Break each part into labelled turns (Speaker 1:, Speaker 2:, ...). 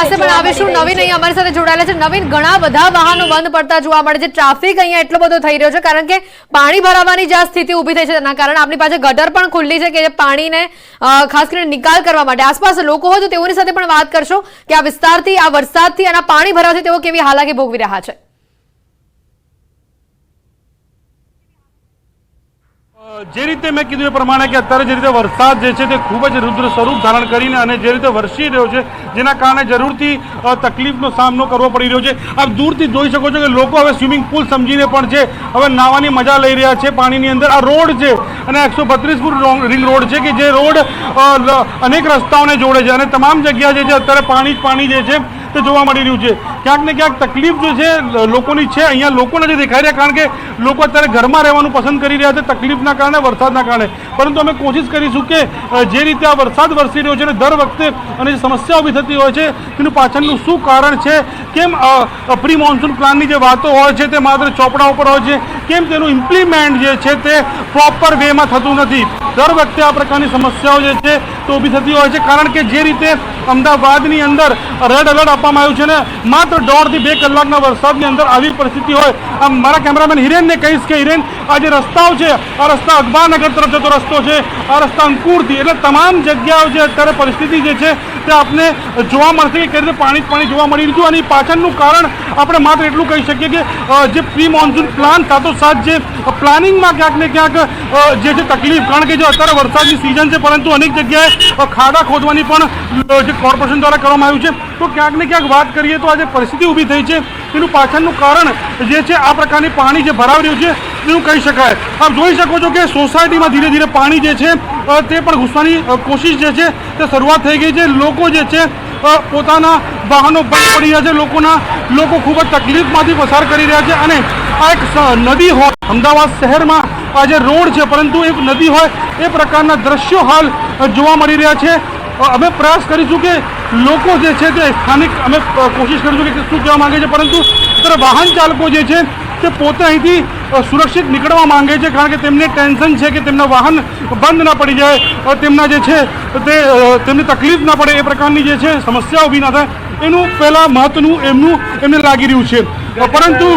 Speaker 1: પાસે પણ આવીશું. નવીન અહીં અમારી સાથે જોડાયેલા છે. નવીન, ઘણા બધા વાહનો બંધ પડતા જોવા મળે છે. ટ્રાફિક અહીંયા એટલો બધો થઈ રહ્યો છે કારણ કે પાણી ભરાવાની જે સ્થિતિ ઊભી થઈ છે તેના કારણે આપણી પાસે ગટર પણ ખુલ્લી છે કે જે પાણીને ખાસ કરીને નિકાલ કરવા માટે આસપાસ લોકો હોય તો તેઓની સાથે પણ વાત કરશો કે આ વિસ્તારથી આ વરસાદથી અને પાણી ભરાવાથી તેઓ કેવી હાલાકી ભોગવી રહ્યા છે.
Speaker 2: જે રીતે મેં કીધું એ પ્રમાણે કે અત્યારે જે રીતે વરસાદ જે છે તે ખૂબ જ રુદ્ર સ્વરૂપ ધારણ કરીને અને જે રીતે વરસી રહ્યો છે જેના કારણે જરૂરથી તકલીફનો સામનો કરવો પડી રહ્યો છે. આપ દૂરથી જોઈ શકો છો કે લોકો હવે સ્વિમિંગ પુલ સમજીને પણ છે હવે નાહવાની મજા લઈ રહ્યા છે પાણીની અંદર. આ રોડ છે અને 132 ફૂટ રિંગ રોડ છે કે જે રોડ અનેક રસ્તાઓને જોડે છે અને તમામ જગ્યા જે છે અત્યારે પાણી જ પાણી જે છે તે જોવા મળી રહ્યું છે. ક્યાંક ને ક્યાંક તકલીફ જે છે લોકોની છે. અહીંયા લોકો નથી દેખાઈ રહ્યા કારણ કે લોકો અત્યારે ઘરમાં રહેવાનું પસંદ કરી રહ્યા છે તકલીફના કારણે, વરસાદના કારણે. પરંતુ અમે કોશિશ કરીશું કે જે રીતે આ વરસાદ વરસી રહ્યો છે અને દર વખતે અને જે સમસ્યા ઊભી થતી હોય છે તેનું પાછળનું શું કારણ છે, કેમ પ્રી મોન્સૂન પ્લાનની જે વાતો હોય છે તે માત્ર ચોપડા ઉપર હોય છે, કેમ તેનું ઇમ્પ્લિમેન્ટ જે છે તે પ્રોપર વેમાં થતું નથી. દર વખતે આ પ્રકારની સમસ્યાઓ જે છે તે ઊભી થતી હોય છે કારણ કે જે રીતે અમદાવાદની અંદર રેડ એલર્ટ આપવામાં આવ્યું છે ને માત્ર 1.5 થી 2 કલાકના વરસાદની અંદર આવી પરિસ્થિતિ હોય. આમ મારા કેમેરામેન હિરેનને કહીશ કે હિરેન, આ જે રસ્તાઓ છે આ રસ્તા અખબારનગર તરફ જતો રસ્તો છે, આ રસ્તા અંકુરથી, એટલે તમામ જગ્યાઓ જે અત્યારે પરિસ્થિતિ જે છે તે આપને જોવા મળશે કે કઈ રીતે પાણી જ પાણી જોવા મળી રહ્યું છે. અને પાછળનું કારણ આપણે માત્ર એટલું કહી શકીએ કે જે પ્રી મોન્સૂન પ્લાન સાથોસાથ જે પ્લાનિંગમાં ક્યાંક ને ક્યાંક જે છે તકલીફ, કારણ કે જો અત્યારે વરસાદની સિઝન છે પરંતુ અનેક જગ્યાએ ખાડા ખોદવાની પણ જે કોર્પોરેશન દ્વારા કરવામાં આવ્યું છે. તો ક્યાંક ને ક્યાંક વાત કરીએ તો આ જે પરિસ્થિતિ ઊભી થઈ છે તેનું પાછળનું કારણ જે છે આ પ્રકારની પાણી જે ભરાવી રહ્યું છે તેવું કહી શકાય. આપ જોઈ શકો છો કે સોસાયટીમાં ધીરે ધીરે પાણી જે છે તે પણ ઘૂસવાની કોશિશ જે છે તે શરૂઆત થઈ ગઈ છે. લોકો જે છે પોતાના વાહનો બંધ પડી રહ્યા છે, લોકો ખૂબ જ તકલીફમાંથી પસાર કરી રહ્યા છે. અને આ એક નદી હોય અમદાવાદ શહેરમાં આ જે રોડ છે પરંતુ એક નદી હોય એ પ્રકારના દ્રશ્યો હાલ જોવા મળી રહ્યા છે. અમે પ્રયાસ કરીશું કે લોકો જે છે તે સ્થાનિક અમે કોશિશ કરીશું કે શું કહેવા માંગે છે, પરંતુ અત્યારે વાહન ચાલકો જે છે તે પોતે અહીંથી સુરક્ષિત નીકળવા માંગે છે કારણ કે તેમને ટેન્શન છે કે તેમના વાહન બંધ ના પડી જાય, તેમના જે છે તે તેમને તકલીફ ના પડે, એ પ્રકારની જે છે સમસ્યા ઊભી ના થાય એનું પહેલાં મહત્વનું એમને લાગી રહ્યું છે. પરંતુ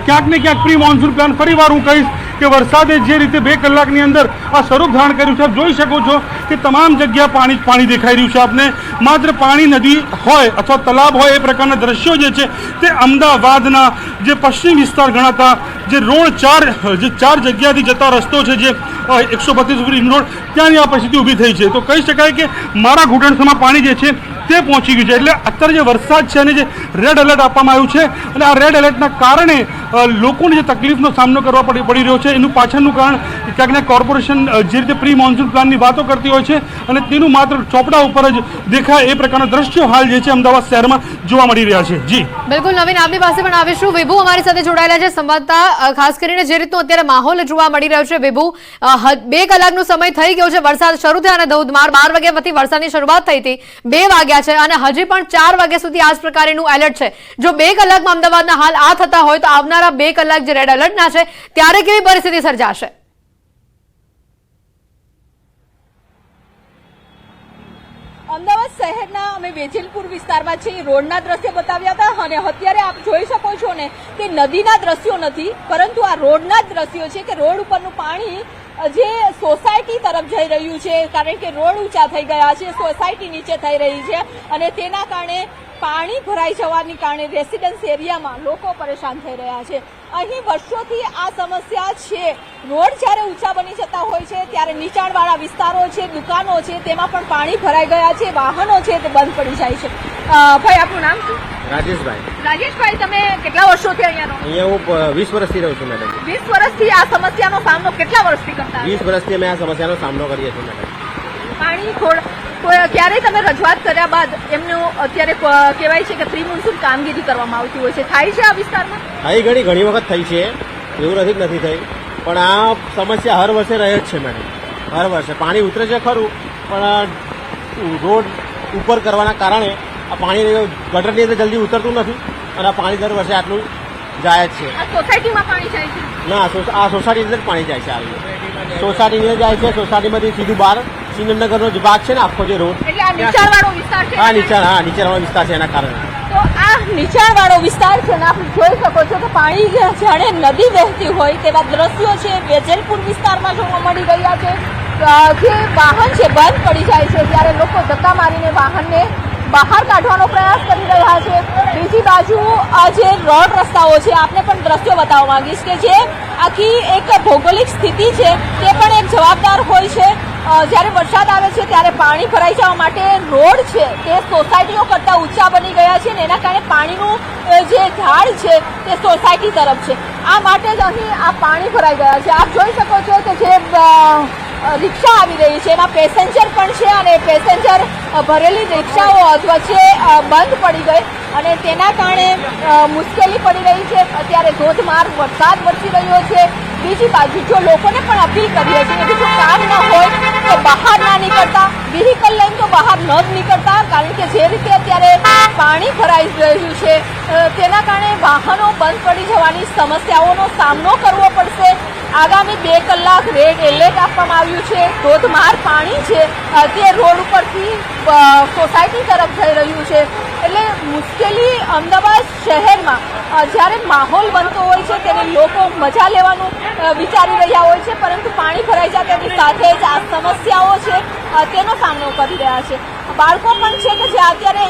Speaker 2: ક્યાંક ને ક્યાંક પ્રી મોન્સૂન પ્લાન ફરીવાર હું કહીશ કે વરસાદે જે રીતે 2 કલાકની અંદર આ સ્વરૂપ ધારણ કર્યું છે આપ જોઈ શકો છો કે તમામ જગ્યા પાણી જ પાણી દેખાઈ રહ્યું છે. આપને માત્ર પાણી નદી હોય અથવા તલાબ હોય એ પ્રકારના દ્રશ્યો જે છે તે અમદાવાદના જે પશ્ચિમ વિસ્તાર ગણાતા જે રોડ ચાર જગ્યાથી જતા રસ્તો છે જે 132 ફૂટ રિંગ રોડ ત્યાંની આ પરિસ્થિતિ ઊભી થઈ છે. તો કહી શકાય કે મારા ઘૂંટણસમાં પાણી જે છે તે પહોંચી ગયું છે. એટલે અત્યારે જે વરસાદ છે અને જે રેડ એલર્ટ આપવામાં આવ્યું છે અને આ રેડ એલર્ટના કારણે લોકોને જે તકલીફનો સામનો કરવા પડી રહ્યો છે એનું પાછળનું કારણ ક્યાંક કોર્પોરેશન જે રીતે પ્રી મોન્સૂન પ્લાનની વાતો કરતી હોય છે અને તેનું માત્ર ચોપડા ઉપર જ દેખાય એ પ્રકારના દ્રશ્યો હાલ જે છે અમદાવાદ શહેરમાં જોવા મળી રહ્યા છે. જી
Speaker 1: બિલકુલ નવીન, આપની પાસે પણ આવીશું. વિભુ અમારી સાથે જોડાયેલા છે સંવાદદાતા. ખાસ કરીને જે રીતનો અત્યારે માહોલ જોવા મળી રહ્યો છે વિભુ, 2 કલાકનો સમય થઈ ગયો છે વરસાદ શરૂ થયા અને ધોધમાર 12 વાગ્યાથી વરસાદની શરૂઆત થઈ હતી, 2 વાગ્યા છે અને હજી પણ 4 વાગ્યા સુધી આ જ પ્રકારનું એલર્ટ છે. જો 2 કલાકમાં અમદાવાદના હાલ આ થતા હોય તો આવનારા 2 કલાક જે રેડ એલર્ટના છે ત્યારે કેવી પરિસ્થિતિ સર્જાશે?
Speaker 3: અમદાવાદ શહેરના અમે વેજલપુર વિસ્તારમાં છીએ, રોડના દ્રશ્ય બતાવ્યા હતા અને અત્યારે આપ જોઈ શકો છો ને તે નદીના દ્રશ્યો નથી પરંતુ આ રોડના જ દ્રશ્યો છે કે રોડ ઉપરનું પાણી જે સોસાયટી તરફ જઈ રહ્યું છે કારણ કે રોડ ઊંચા થઈ ગયા છે, સોસાયટી નીચે થઈ રહી છે અને તેના કારણે પાણી ભરાઈ જવાને કારણે રેસિડન્સ એરિયામાં લોકો પરેશાન થઈ રહ્યા છે. અહીં વર્ષોથી આ સમસ્યા છે. રોડ જ્યારે ઊંચા બની જતા હોય છે ત્યારે નીચાણવાળા વિસ્તારો છે, દુકાનો છે, તેમાં પણ પાણી ભરાઈ ગયા છે, વાહનો છે તે બંધ પડી જાય છે. ભાઈ આપનું નામ શું?
Speaker 4: રાજેશભાઈ.
Speaker 3: રાજેશભાઈ, તમે કેટલા વર્ષોથી અહીંયા રહો?
Speaker 4: અહીંયા હું 20 વર્ષથી રહું છું મેડમ.
Speaker 3: 20 વર્ષથી આ સમસ્યાનો સામનો કેટલા વર્ષથી કરતા?
Speaker 4: 20 વર્ષથી અમે આ સમસ્યાનો સામનો કરીએ છીએ મેડમ.
Speaker 3: પાણી ક્યારેય તમે રજૂઆત કર્યા બાદ એમનું અત્યારે કહેવાય છે કે પ્રી મોન્સૂન કામગીરી કરવામાં આવતી હોય છે, થાય છે આ વિસ્તારમાં?
Speaker 4: ઘણી વખત થઈ છે, એવું નથી થઈ, પણ આ સમસ્યા હર વર્ષે રહે જ છે મેડમ. હર વર્ષે પાણી ઉતરે છે ખરું પણ રોડ ઉપર કરવાના કારણે આ પાણી ગટરની અંદર જલ્દી ઉતરતું નથી અને આ પાણી દર વર્ષે આટલું જાય જ છે.
Speaker 3: આ સોસાયટીમાં પાણી જાય છે?
Speaker 4: ના, આ સોસાયટીની અંદર પાણી જાય છે. સોસાયટીની અંદર જાય છે, સોસાયટીમાંથી સીધું બહાર સિંગનગરનો જે ભાગ છે ને આખો જે રોડ
Speaker 3: એટલે આ નીચાણવાળો વિસ્તાર છે
Speaker 4: નીચાણવાળો વિસ્તાર છે એના કારણે.
Speaker 3: તો આ નીચાણવાળો વિસ્તાર છે ને આપ જોઈ શકો છો કે પાણી જાણે નદી વહેતી હોય તેવા દ્રશ્યો છે વેજલપુર વિસ્તારમાં જોવા મળી રહ્યા છે. જે વાહન છે બંધ પડી જાય છે ત્યારે લોકો ધક્કા મારીને વાહનને બહાર કાઢવાનો પ્રયાસ કરી રહ્યા છે. બીજી બાજુ આ જે રોડ રસ્તાઓ છે આપને પણ દ્રશ્યો બતાવવા માંગીશ કે જે આખી એક ભૌગોલિક સ્થિતિ છે તે પણ એક જવાબદાર હોય છે. જ્યારે વરસાદ આવે છે ત્યારે પાણી ભરાઈ જવા માટે રોડ છે તે સોસાયટીઓ કરતાં ઊંચા બની ગયા છે ને એના કારણે પાણીનું જે ઝાડ છે તે સોસાયટી તરફ છે. આ માટે જ અહીં આ પાણી ભરાઈ ગયા છે. આપ જોઈ શકો છો કે જે રિક્ષા આવી રહી છે એમાં પેસેન્જર પણ છે અને પેસેન્જર ભરેલી રિક્ષાઓ વચ્ચે બંધ પડી ગઈ અને તેના કારણે મુશ્કેલી પડી રહી છે. અત્યારે ધોધમાર વરસાદ વરસી રહ્યો છે. બીજી બાજુ જો લોકોને પણ અપીલ કરીએ છીએ કે જો કામ ન હોય તો બહાર ના નીકળતા, વ્હીકલ લઈને તો બહાર ન જ નીકળતા, કારણ કે જે રીતે અત્યારે પાણી ભરાઈ રહ્યું છે તેના કારણે વાહનો બંધ પડી જવાની સમસ્યાઓનો સામનો કરવો પડશે. આગામી 2 કલાક રેડ એલર્ટ આપવામાં આવ્યું છે. ધોધમાર પાણી છે તે રોડ ઉપરથી સોસાયટી તરફ જઈ રહ્યું છે. એટલે મુશ્કેલી અમદાવાદ શહેરમાં જ્યારે માહોલ બનતો હોય છે ત્યારે લોકો મજા લેવાનું વિચારી રહ્યા હોય છે, પરંતુ પાણી ભરાઈ જાય તેની સાથે જ આ સમસ્યાઓ છે તેનો સામનો કરી રહ્યા છે. બાળકો પણ છે કે જે અત્યારે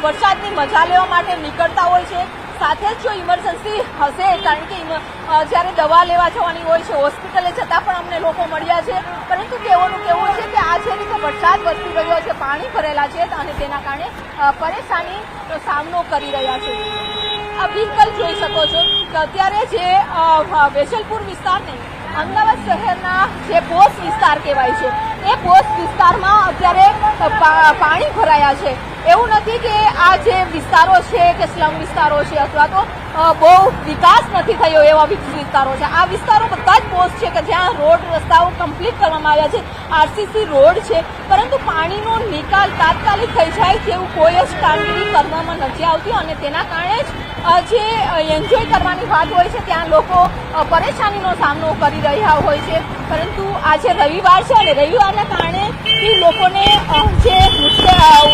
Speaker 3: વરસાદની મજા લેવા માટે નીકળતા હોય છે. સાથે જ જો ઇમરજન્સી હશે, કારણ કે જ્યારે દવા લેવા જવાની હોય છે હોસ્પિટલે જતાં પણ અમને લોકો મળ્યા છે, પરંતુ તેઓનું કહેવું છે કે આ જે રીતે વરસાદ વરસી રહ્યો છે, પાણી ભરેલા છે અને તેના કારણે પરેશાનીનો સામનો કરી રહ્યા છે. આ વ્હીકલ જોઈ શકો છો કે અત્યારે જે વેજલપુર વિસ્તાર નહીં, અમદાવાદ શહેરના જે પોસ્ટ વિસ્તાર કહેવાય છે એ પોસ્ટ વિસ્તારમાં અત્યારે પાણી ભરાયા છે. એવું નથી કે આ જે વિસ્તારો છે કે સ્લમ વિસ્તારો છે અથવા તો બહુ વિકાસ નથી થયો એવા વિસ્તારો છે. આ વિસ્તારો બધા જ પોસ્ટ છે કે જ્યાં રોડ રસ્તાઓ કમ્પ્લીટ કરવામાં આવ્યા છે, આરસીસી રોડ છે, પરંતુ પાણીનો નિકાલ તાત્કાલિક થઈ જાય તેવું કોઈ જ કામગીરી કરવામાં નથી આવતી અને તેના કારણે જ જે એન્જોય કરવાની વાત હોય છે ત્યાં લોકો પરેશાનીનો સામનો કરી રહ્યા હોય છે. પરંતુ આજે રવિવાર છે અને રવિવારના કારણે લોકોને જે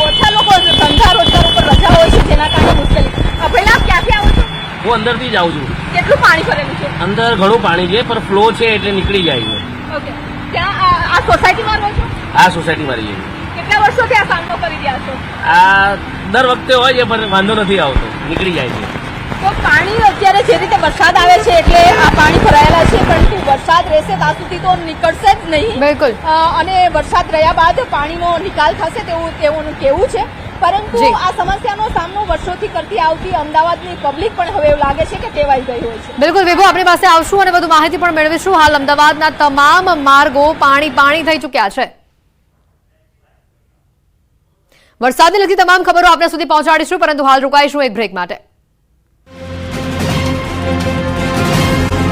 Speaker 3: ઓછા લોકો ધંધા રોજગાર ઉપર રજા હોય છે જેના કારણે મુશ્કેલી. પહેલા ક્યાંથી આવો છો?
Speaker 5: હું અંદરથી જ આવું છું.
Speaker 3: કેટલું પાણી ભરેલું છે?
Speaker 5: અંદર ઘણું પાણી છે, પણ ફ્લો છે એટલે નીકળી જાય છે.
Speaker 3: ઓકે, ત્યાં આ સોસાયટીમાં રહો છો?
Speaker 5: આ સોસાયટીમાં રહીએ છીએ.
Speaker 3: કેટલા વર્ષોથી આ સામનો કરી રહ્યા છો?
Speaker 5: આ દર વખતે હોય છે, પણ વાંધો નથી આવતો, નીકળી જાય છે.
Speaker 3: તો પાણી અત્યારે જે રીતે વરસાદ આવે છે એટલે આ પાણી ભરાયેલા છે, પરંતુ વરસાદ રહેશે ત્યાં સુધી તો નીકળશે જ નહીં.
Speaker 1: બિલકુલ.
Speaker 3: અને વરસાદ રહ્યા બાદ પાણીનો નિકાલ થશે તેવું તેઓનું કહેવું છે. પરંતુ આ સમસ્યાનો સામનો વર્ષોથી કરતી આવતી અમદાવાદની પબ્લિક પણ હવે એવું લાગે છે કે ટેવાઈ ગઈ હોય છે.
Speaker 1: બિલકુલ વિભુ, આપણી પાસે આવશું અને વધુ માહિતી પણ મેળવીશું. હાલ અમદાવાદના તમામ માર્ગો પાણી થઈ ચૂક્યા છે. વરસાદને લગતી તમામ ખબરો આપને સુધી પહોંચાડીશું, પરંતુ હાલ રોકાઈશું એક બ્રેક માટે.